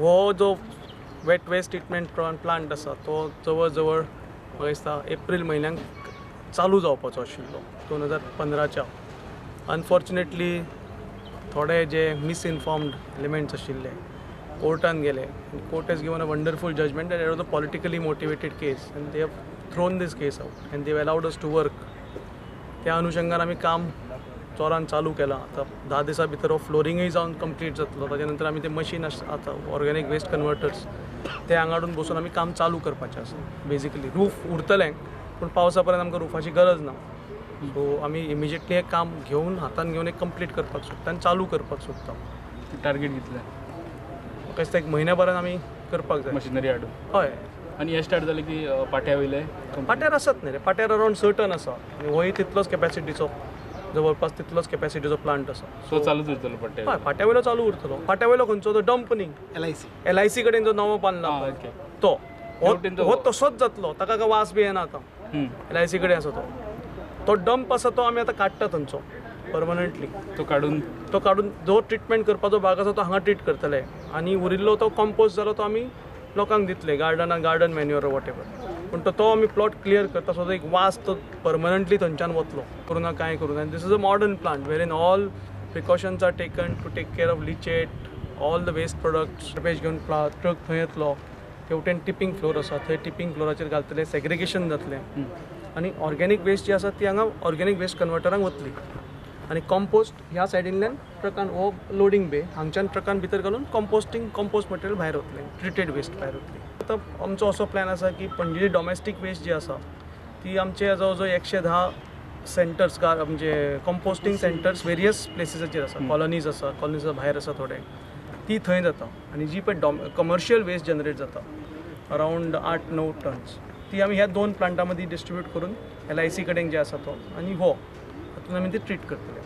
हो जो wet waste treatment plant आसा तो जवळ जवळ म्हाका दिसता एप्रील म्हयन्याक चालू जावपाचो आशिल्लो 2015च्या. अनफॉर्च्युनेटली थोडे जे मिसइन्फॉर्म्ड एलिमेंट्स आशिल्ले कोर्टान गेले. Court has given a wonderful judgement that it was a politically motivated case and they have thrown this case out and they have allowed us to work. त्या अनुशंगान आमी काम जोरान चालू केलां. आतां 10 दिसां भितर हो फ्लोरिंगूय जावन कंप्लीट जातलो. ताच्या नंतर आमी ते मशीन आतां ऑर्गेनीक वेस्ट कन्वर्टर्स ते हांगा हाडून बसून आमी काम चालू करपाचें आसा. बेजिकली रूफ उरतलें पूण पावसा पर्यंत आमकां रुफाची गरज ना. सो आमी इमिजिएटली हें काम घेवन हातान घेवन एक कंप्लीट करपाक सोदता आनी चालू करपाक सोदता. टार्गेट घेतलं म्हाका दिसता एक म्हयन्या आमी करपाक जाय मशिनरी हाडून. हय. आणि हे स्टार्ट जालें की पाट्या वयले पाट्यार आसात न्ही रे. पाट्यार अरावंड सर्टन आसा आनी होय तितलोच कॅपॅसिटीचो जवळपास तितलोच कॅपॅसिटीचो प्लांट आसा. सो चालूच उरतलो पाट्या. हय पाट्या वयलो चालू उरतलो. पाट्या वयलो खंयचो तो डंप न्ही LIC कडेन जो नवो बांदला ओके. तो शेवटेन तो- हो तसोच जातलो. ताका काय वास बी येना आतां. LIC कडेन आसा तो डंप आसा तो आमी आतां काडटा थंयचो परमनंटली. तो काढून तो काडून जो ट्रिटमेंट करपाचो भाग आसा तो हांगा ट्रीट करतले आनी उरिल्लो तो कंपोस्ट जालो तो आमी लोकांक दितले गार्डन मॅन्युअर वॉट एवर. पूण तो आमी प्लॉट क्लियर करता सो एक वास तो परमनंटली थंयच्यान वतलो. करूं ना कांय करूं ना. This is a modern plant where in all precautions are taken to take care of leachate all the waste products. Garbage घेवन ट्रक थंय येतलो. हेवटेन टिपिंग फ्लोर आसा थंय टिपिंग फ्लोराचेर घालतले सेग्रिगेशन जातलें आनी ऑर्गेनीक वेस्ट जी आसा ती हांगा ऑर्गेनीक वेस्ट कन्वर्टरांक वतली आनी कंपोस्ट ह्या सायडींतल्यान ट्रकान हो लोडिंग बे हांगच्यान ट्रकान भितर घालून कंपोस्ट मटेरियल भायर वतलें. ट्रिटेड वेस्ट भायर वतली. आतां आमचो असो प्लॅन आसा की पणजे डॉमेस्टीक वेस्ट जी आसा ती आमचे जवळ जवळ 110 सेंटर्स म्हणजे कंपोस्टींग सेंटर्स वेरियस प्लेसीसाचेर आसा. कॉलनीज भायर आसा थोडे ती थंय जाता आनी जी पळय कमर्शियल वेस्ट जनरेट जाता अरावंड 8-9 टन्स ती आमी ह्या 2 प्लांटा मदीं डिस्ट्रिब्यूट करून LIC कडेन जे आसा तो आनी हो हातून आमी ती ट्रीट करतले.